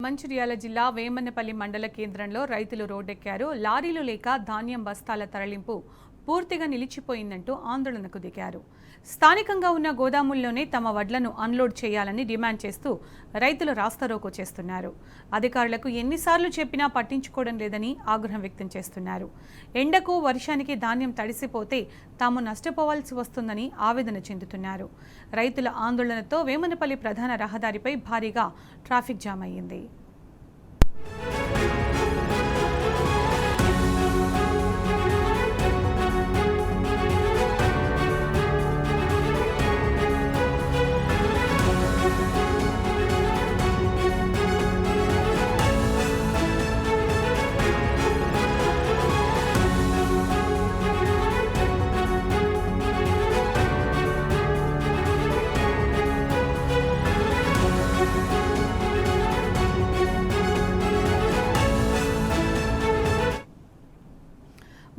మంచిర్యాల జిల్లా వేమన్నపల్లి మండల కేంద్రంలో రైతులు రోడ్డెక్కారు. లారీలు లేక ధాన్యం బస్తాల తరలింపు పూర్తిగా నిలిచిపోయిందంటూ ఆందోళనకు దిగారు. స్థానికంగా ఉన్న గోదాముల్లోనే తమ వడ్లను అన్లోడ్ చేయాలని డిమాండ్ చేస్తూ రైతులు రాస్తారోకో చేస్తున్నారు. అధికారులకు ఎన్నిసార్లు చెప్పినా పట్టించుకోవడం లేదని ఆగ్రహం వ్యక్తం చేస్తున్నారు. ఎండకు వర్షానికి ధాన్యం తడిసిపోతే తాము నష్టపోవాల్సి వస్తుందని ఆవేదన చెందుతున్నారు. రైతుల ఆందోళనతో వేమన్నపల్లి ప్రధాన రహదారిపై భారీగా ట్రాఫిక్ జామ్ అయ్యింది.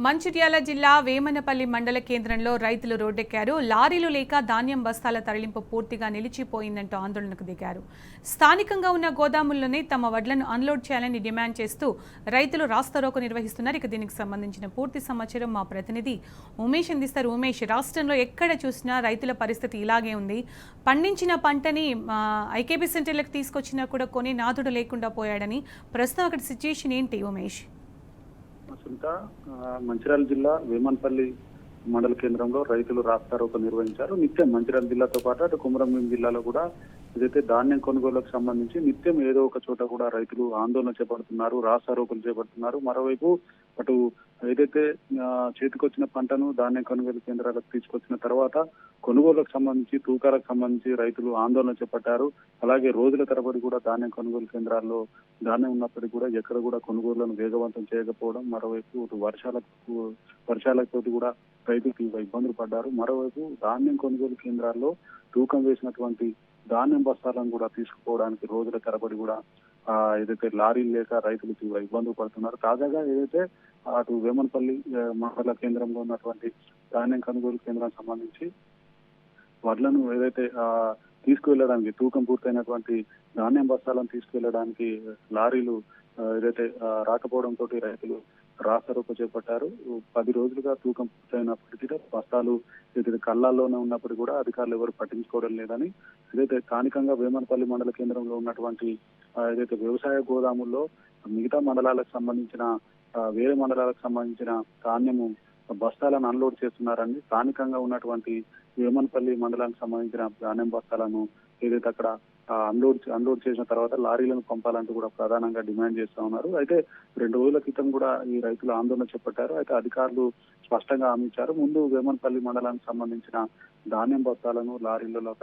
మంచిర్యాల జిల్లా వేమన్నపల్లి మండల కేంద్రంలో రైతులు రోడ్డెక్కారు. లారీలు లేక ధాన్యం బస్తాల తరలింపు పూర్తిగా నిలిచిపోయిందంటూ ఆందోళనకు దిగారు. స్థానికంగా ఉన్న గోదాముల్లోనే తమ వడ్లను అన్లోడ్ చేయాలని డిమాండ్ చేస్తూ రైతులు రాస్తారోకో నిర్వహిస్తున్నారు. ఇక దీనికి సంబంధించిన పూర్తి సమాచారం మా ప్రతినిధి ఉమేష్ అందిస్తారు. ఉమేష్, రాష్ట్రంలో ఎక్కడ చూసినా రైతుల పరిస్థితి ఇలాగే ఉంది. పండించిన పంటని ఐకేపీ సెంటర్లకు తీసుకొచ్చినా కూడా కొనే నాథుడు లేకుండా పోయాడని ప్రస్తుతం అక్కడ సిచ్యుయేషన్ ఏంటి ఉమేష్? మంచిర్యాల జిల్లా వేమన్పల్లి మండల కేంద్రంలో రైతులు రాస్తారోకో నిర్వహించారు. నిత్యం మంచిర్యాల జిల్లాతో పాటు అటు కుమరంభీం జిల్లాలో కూడా ఏదైతే ధాన్యం కొనుగోలుకు సంబంధించి నిత్యం ఏదో ఒక చోట కూడా రైతులు ఆందోళన చేపడుతున్నారు, రాస్తారోకలు చేపడుతున్నారు. మరోవైపు అటు ఏదైతే చేతికొచ్చిన పంటను ధాన్యం కొనుగోలు కేంద్రాలకు తీసుకొచ్చిన తర్వాత కొనుగోలుకు సంబంధించి తూకాలకు సంబంధించి రైతులు ఆందోళన చేపట్టారు. అలాగే రోజుల తరబడి కూడా ధాన్యం కొనుగోలు కేంద్రాల్లో ధాన్యం ఉన్నప్పటికీ కూడా ఎక్కడ కూడా కొనుగోళ్లను వేగవంతం చేయకపోవడం, మరోవైపు వర్షాలతో కూడా రైతులు తీవ్ర ఇబ్బందులు పడ్డారు. మరోవైపు ధాన్యం కొనుగోలు కేంద్రాల్లో తూకం వేసినటువంటి ధాన్యం బస్తాలను కూడా తీసుకుపోవడానికి రోజుల తరబడి కూడా ఏదైతే లారీలు లేక రైతులు తీవ్ర ఇబ్బందులు పడుతున్నారు. తాజాగా ఏదైతే అటు వేమన్పల్లి మండల కేంద్రంలో ఉన్నటువంటి ధాన్యం కొనుగోలు కేంద్రానికి సంబంధించి వడ్లను ఏదైతే తీసుకువెళ్ళడానికి తూకం పూర్తయినటువంటి ధాన్యం బస్తాలను తీసుకువెళ్ళడానికి లారీలు ఏదైతే రాకపోవడంతో రైతులు రాస్తారోకో చేపట్టారు. 10 రోజులుగా తూకం పూర్తయినప్పటికీ బస్తాలు ఏదైతే కళ్ళాల్లోనే ఉన్నప్పటికీ కూడా అధికారులు ఎవరు పట్టించుకోవడం లేదని, ఏదైతే స్థానికంగా వేమన్పల్లి మండల కేంద్రంలో ఉన్నటువంటి ఏదైతే వ్యవసాయ గోదాముల్లో మిగతా మండలాలకు సంబంధించిన వేరే మండలాలకు సంబంధించిన ధాన్యము బస్తాలను అన్లోడ్ చేస్తున్నారని, స్థానికంగా ఉన్నటువంటి వేమన్పల్లి మండలానికి సంబంధించిన ధాన్యం బస్తాలను ఏదైతే అక్కడ అన్లోడ్ చేసిన తర్వాత లారీలను పంపాలంటూ కూడా ప్రధానంగా డిమాండ్ చేస్తా ఉన్నారు. అయితే 2 రోజుల క్రితం కూడా ఈ రైతులు ఆందోళన చేపట్టారు. అయితే అధికారులు స్పష్టంగా హామీ ఇచ్చారు. ముందు వేమన్పల్లి మండలానికి సంబంధించిన ధాన్యం బస్తాలను లారీలలో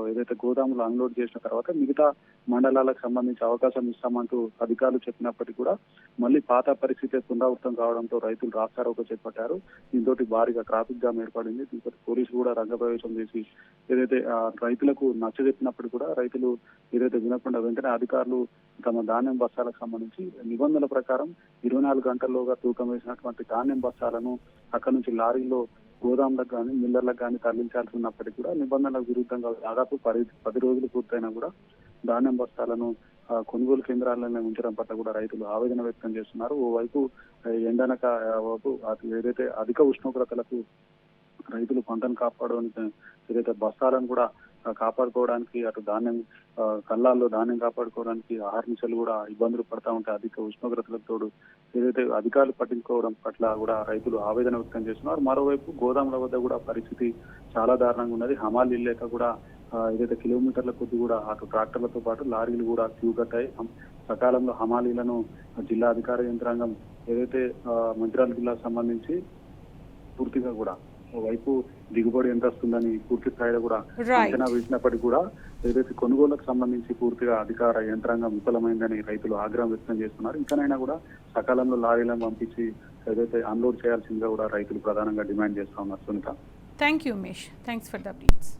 ఏదైతే గోదాములు అన్లోడ్ చేసిన తర్వాత మిగతా మండలాలకు సంబంధించి అవకాశం ఇస్తామంటూ అధికారులు చెప్పినప్పటికీ కూడా మళ్ళీ పాత పరిస్థితి పునరావృతం కావడంతో రైతులు రాస్తారోకో చేపట్టారు. దీంతో భారీగా ట్రాఫిక్ జామ్ ఏర్పడింది. దీంతో పోలీసులు కూడా రంగప్రవేశం చేసి ఏదైతే రైతులకు నచ్చజెప్పినప్పుడు కూడా రైతులు ఏదైతే వినకుండా వెంటనే అధికారులు తమ ధాన్యం బస్తాలకు సంబంధించి నిబంధనల ప్రకారం 24 గంటల్లోగా తూకం వేసినటువంటి ధాన్యం బస్తాలను అక్కడి నుంచి లారీలో గోదాములకు కానీ మిల్లర్లకు కానీ తరలించాల్సి ఉన్నప్పటికీ కూడా నిబంధనలకు విరుద్ధంగా దాదాపు 10 రోజులు పూర్తయినా కూడా ధాన్యం బస్తాలను కొనుగోలు కేంద్రాలను ఉంచడం పట్ల కూడా రైతులు ఆవేదన వ్యక్తం చేస్తున్నారు. ఓవైపు ఎండనక ఏదైతే అధిక ఉష్ణోగ్రతలకు రైతులు పంటను కాపాడడానికి ఏదైతే బస్తాలను కూడా కాపాడుకోవడానికి అటు ధాన్యం కళ్ళాల్లో ధాన్యం కాపాడుకోవడానికి ఆహార్నిశలు కూడా ఇబ్బందులు పడతా ఉంటాయి. అధిక ఉష్ణోగ్రతలకు తోడు ఏదైతే అధికారులు పట్టించుకోవడం పట్ల కూడా రైతులు ఆవేదన వ్యక్తం చేస్తున్నారు. మరోవైపు గోదాముల వద్ద కూడా పరిస్థితి చాలా దారుణంగా ఉన్నది. హమాలీలు లేక కూడా ఏదైతే కిలోమీటర్ల కొద్ది కూడా అటు ట్రాక్టర్లతో పాటు లారీలు కూడా క్యూ కట్టాయి. సకాలంలో హమాలీలను జిల్లా అధికార యంత్రాంగం ఏదైతే మంచిర్యాల జిల్లాకు సంబంధించి పూర్తిగా కూడా వైపు దిగుబడి ఎంత వస్తుందని పూర్తి స్థాయిలో కూడా అంచనా వేసినప్పటికీ కూడా ఏదైతే కొనుగోలుకు సంబంధించి పూర్తిగా అధికార యంత్రాంగం విఫలమైందని రైతులు ఆగ్రహం వ్యక్తం చేస్తున్నారు. ఇంకనైనా కూడా సకాలంలో లారీలను పంపించి ఏదైతే అన్లోడ్ చేయాల్సిందిగా కూడా రైతులు ప్రధానంగా డిమాండ్ చేస్తా ఉన్నారు. Sunitha, thank you Umesh. Thanks for the updates.